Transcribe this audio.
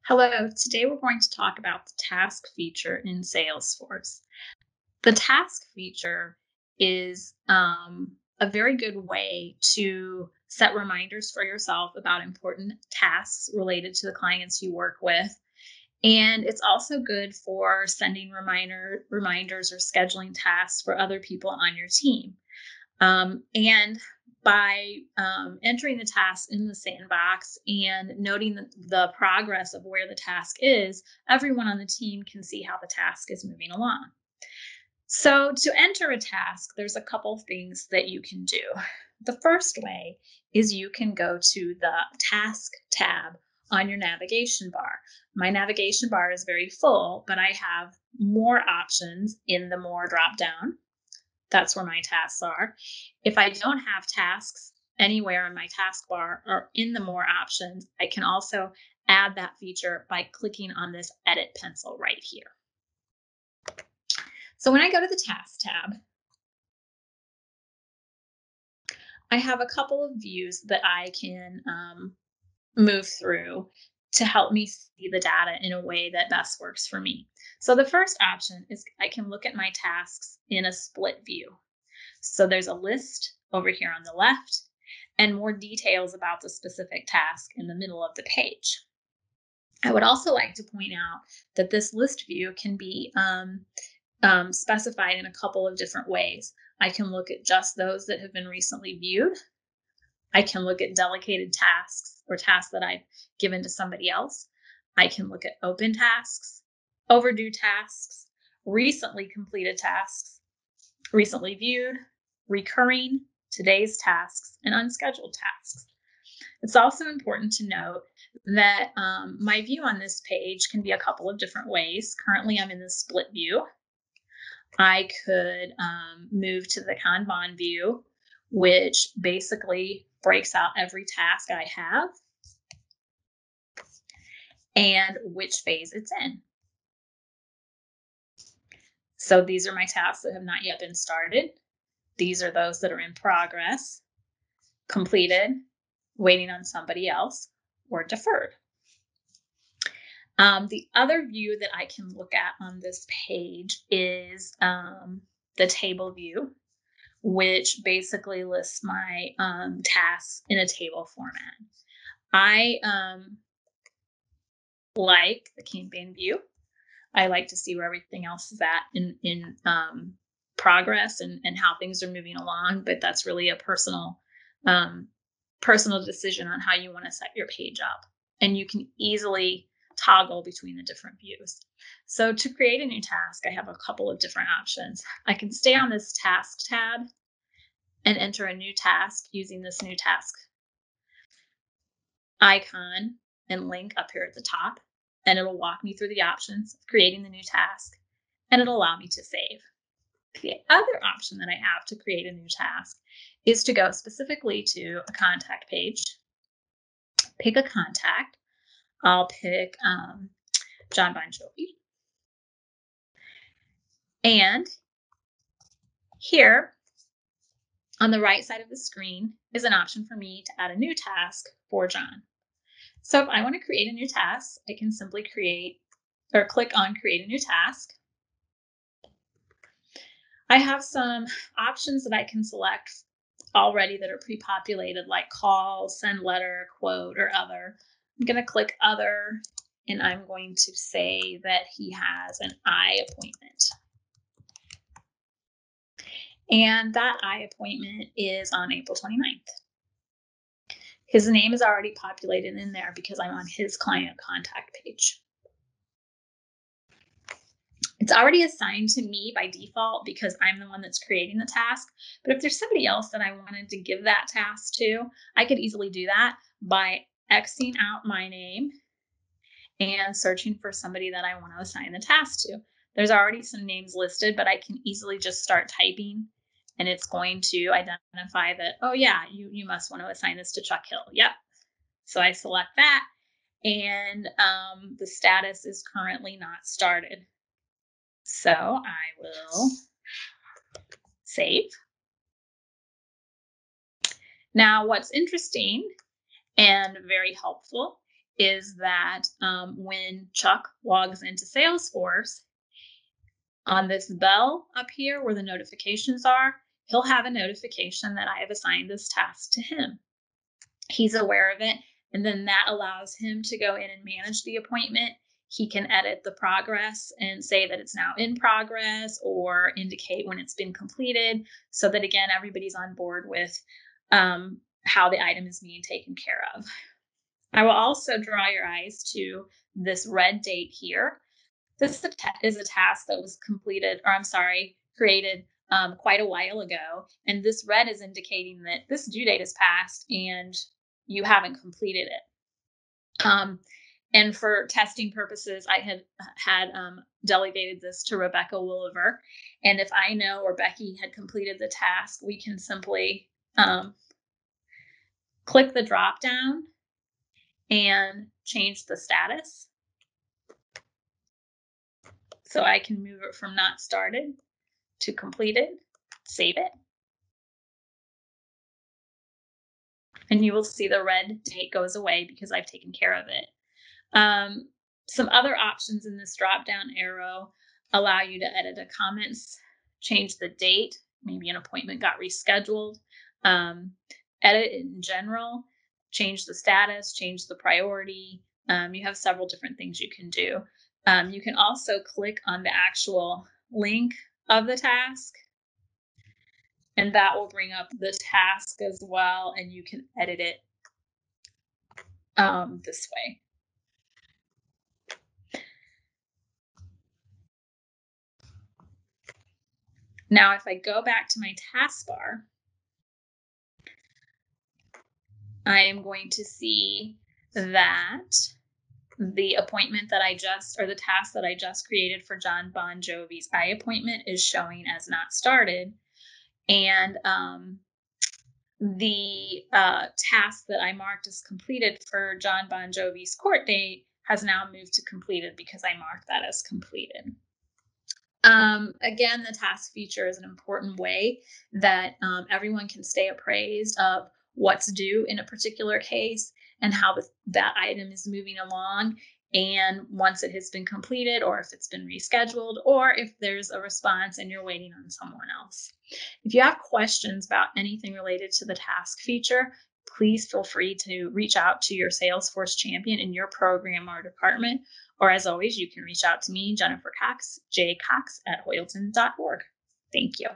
Hello, today we're going to talk about the task feature in Salesforce. The task feature is a very good way to set reminders for yourself about important tasks related to the clients you work with. And it's also good for sending reminders or scheduling tasks for other people on your team. And by entering the task in the sandbox and noting the progress of where the task is, everyone on the team can see how the task is moving along. So, to enter a task, there's a couple things that you can do. The first way is you can go to the Task tab on your navigation bar. My navigation bar is very full, but I have more options in the More drop down. That's where my tasks are. If I don't have tasks anywhere in my taskbar or in the More options, I can also add that feature by clicking on this Edit pencil right here. So when I go to the Task tab, I have a couple of views that I can move through to help me see the data in a way that best works for me. So the first option is I can look at my tasks in a split view. So there's a list over here on the left and more details about the specific task in the middle of the page. I would also like to point out that this list view can be specified in a couple of different ways. I can look at just those that have been recently viewed. I can look at delegated tasks or tasks that I've given to somebody else. I can look at open tasks, overdue tasks, recently completed tasks, recently viewed, recurring, today's tasks, and unscheduled tasks. It's also important to note that my view on this page can be a couple of different ways. Currently, I'm in the split view. I could move to the Kanban view, which basically breaks out every task I have and which phase it's in. So these are my tasks that have not yet been started. These are those that are in progress, completed, waiting on somebody else, or deferred. The other view that I can look at on this page is the table view, which basically lists my tasks in a table format. I like the campaign view. I like to see where everything else is at in progress and how things are moving along, but that's really a personal decision on how you want to set your page up. And you can easily toggle between the different views. So to create a new task, I have a couple of different options. I can stay on this Task tab and enter a new task using this new task icon and link up here at the top, and it'll walk me through the options of creating the new task, and it'll allow me to save. The other option that I have to create a new task is to go specifically to a contact page, pick a contact. I'll pick John Bon Jovi. And here on the right side of the screen is an option for me to add a new task for John. So if I want to create a new task, I can simply click on Create a New Task. I have some options that I can select already that are pre-populated, like call, send letter, quote, or other. I'm going to click Other, and I'm going to say that he has an eye appointment. And that eye appointment is on April 29th. His name is already populated in there because I'm on his client contact page. It's already assigned to me by default because I'm the one that's creating the task. But if there's somebody else that I wanted to give that task to, I could easily do that by Xing out my name and searching for somebody that I want to assign the task to. There's already some names listed, but I can easily just start typing and it's going to identify that, oh yeah, you must want to assign this to Chuck Hill. Yep. So I select that, and the status is currently not started. So I will save. Now, what's interesting and very helpful is that when Chuck logs into Salesforce, on this bell up here where the notifications are, he'll have a notification that I have assigned this task to him. He's aware of it, and then that allows him to go in and manage the appointment. He can edit the progress and say that it's now in progress or indicate when it's been completed so that, again, everybody's on board with how the item is being taken care of. I will also draw your eyes to this red date here. This is a task that was completed, or I'm sorry, created quite a while ago. And this red is indicating that this due date has passed and you haven't completed it. And for testing purposes, I had delegated this to Rebecca Williver. And if I know or Becky had completed the task, we can simply click the drop down and change the status. So I can move it from not started to completed, save it. And you will see the red date goes away because I've taken care of it. Some other options in this drop-down arrow allow you to edit a comments, change the date, maybe an appointment got rescheduled, edit in general, change the status, change the priority. You have several different things you can do. You can also click on the actual link of the task, and that will bring up the task as well, and you can edit it this way. Now, if I go back to my taskbar, I am going to see that the appointment that or the task that I just created for John Bon Jovi's eye appointment is showing as not started. And the task that I marked as completed for John Bon Jovi's court date has now moved to completed because I marked that as completed. Again, the task feature is an important way that everyone can stay appraised of what's due in a particular case and how that item is moving along. And once it has been completed, or if it's been rescheduled, or if there's a response and you're waiting on someone else. If you have questions about anything related to the task feature, please feel free to reach out to your Salesforce champion in your program or department. Or as always, you can reach out to me, Jennifer Cox, jcox@hoyleton.org. Thank you.